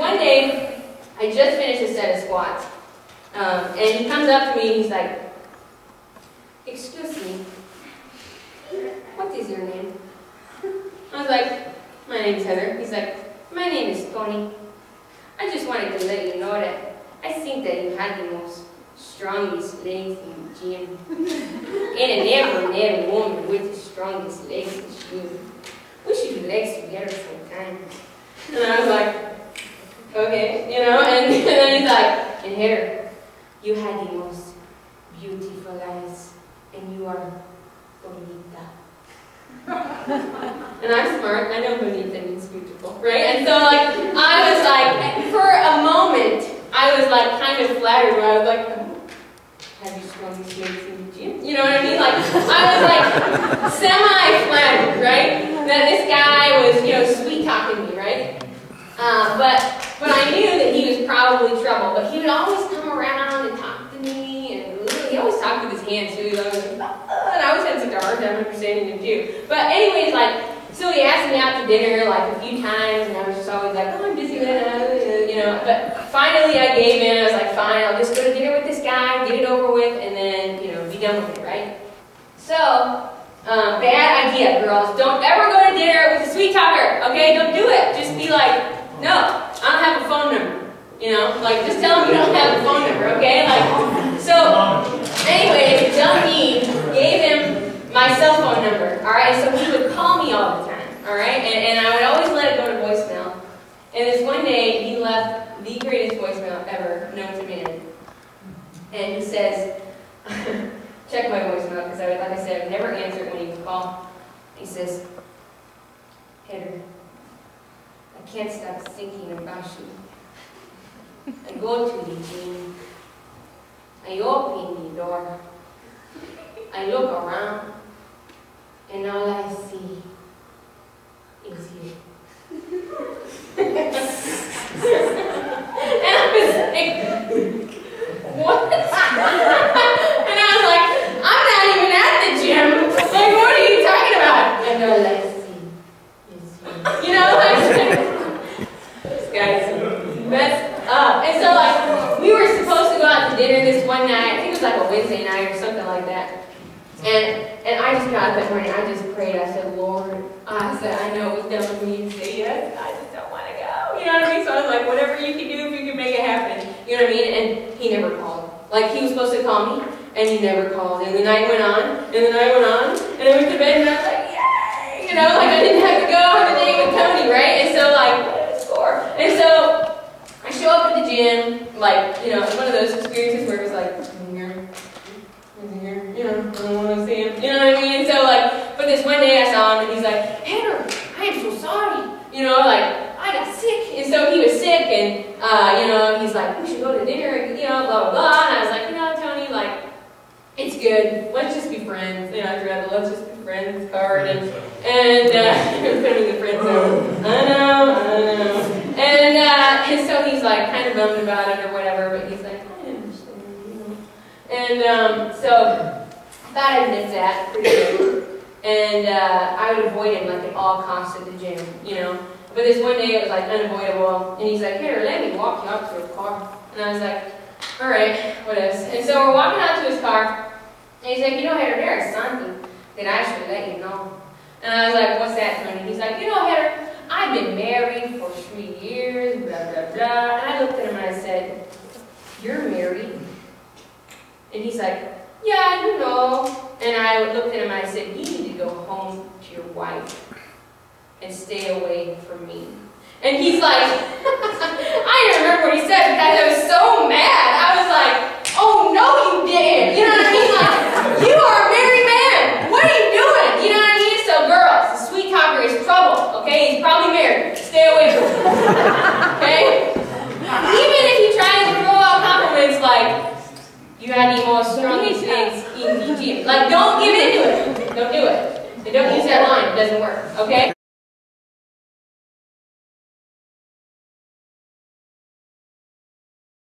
one day, I just finished a set of squats. And he comes up to me and he's like, "Excuse me, what is your name?" I was like, "My name's Heather." He's like, "My name is Tony. I just wanted to let you know that I think that you had the most strongest legs in the gym. And I never met a woman with the strongest legs as you. We should do legs together sometime." And I was like, "Okay," you know, and then he's like, "And Heather, you had the most beautiful eyes, and you are bonita." And I'm smart, I know bonita means beautiful, right? And so like, I was like, for a moment, I was like kind of flattered where I was like, "Have you strongest legs in the gym?" You know what I mean? Like, I was like semi-flattered, right? That this guy was, you know, sweet-talking me, right? But I knew that he was probably trouble, but he would always come around and talk to me, and he always talked with his hands too. And I always had such a hard time understanding him too. But anyways, like, so he asked me out to dinner like a few times, and I was just always like, "Oh, I'm busy," you know. But finally, I gave in. I was like, "Fine, I'll just go to dinner with this guy, get it over with, and then, you know, be done with it, right?" So, bad idea, girls. Don't ever go to dinner with a sweet talker. Okay, don't do it. Just be like, "No, I don't have a phone number." You know, like, just tell them you don't have a phone number, okay? Like, so, anyway, dumb me gave him my cell phone number, all right? So he would call me all the time, all right? And I would always let it go to voicemail. And this one day, he left the greatest voicemail ever known to man. And he says, check my voicemail, because like I said, I would never answer it when he would call. He says, "Heather, I can't stop thinking about you. I go to the gym. I open the door. I look around, and all I see is you." And I was like, "What?" And I was like, "I'm not even at the gym. Like, what are you talking about?" And all I see is you. You know, like, this guy's messed up. And so, like, we were supposed to go out to dinner this one night. I think it was like a Wednesday night or something like that. And I just got up that morning. I just prayed. I said, "Lord," I said, "I know it was dumb of me to say yes. I just don't want to go." You know what I mean? So I was like, "Whatever you can do, if you can make it happen." You know what I mean? And he never called. Like, he was supposed to call me, and he never called. And the night went on, and the night went on, and I went to bed, and I was like, "Yay!" You know, like, I didn't have to go on a date with Tony, right? And so, like, what a score. And so I show up at the gym, like, you know, it's one of those experiences where it was like, you know, I don't want to see him, you know what I mean? And so, like, but this one day I saw him, and he's like, "Heather, I am so sorry, you know, like, I got sick." And so he was sick, and, you know, he's like, "We should go to dinner, you know, blah, blah, blah." And I was like, "You know, Tony, like, it's good. Let's just be friends." You know, I'd rather let's just be friends card, and putting the friend zone. I know. And so he's like kind of bummed about it or whatever, but he's like, "I understand, you know." And so I thought I'd miss that pretty good. And I would avoid him like at all costs at the gym, you know. But this one day it was like unavoidable, and he's like, "Here, let me walk you out to your car." And I was like, "All right, what else?" And so we're walking out to his car, and he's like, "You know, Heather, there is something that I should let you know." And I was like, "What's that, Tony?" He's like, "You know, Heather, I've been married for 3 years, blah, blah, blah." And I looked at him and I said, "You're married?" And he's like, "Yeah, you know." And I looked at him and I said, "You need to go home to your wife and stay away from me." And he's like, I didn't remember what he said because I was so mad. I was like, "Oh, no, you didn't." You know what I mean? Like, you are a married man. What are you doing? You know what I mean? So, girls, the sweet talker is trouble, okay? He's probably married. Stay away from him, okay? Even if he tries to throw out compliments like, "You had the most strongest legs in the gym." Like, don't give into it. Don't do it. And don't use that line. It doesn't work, okay?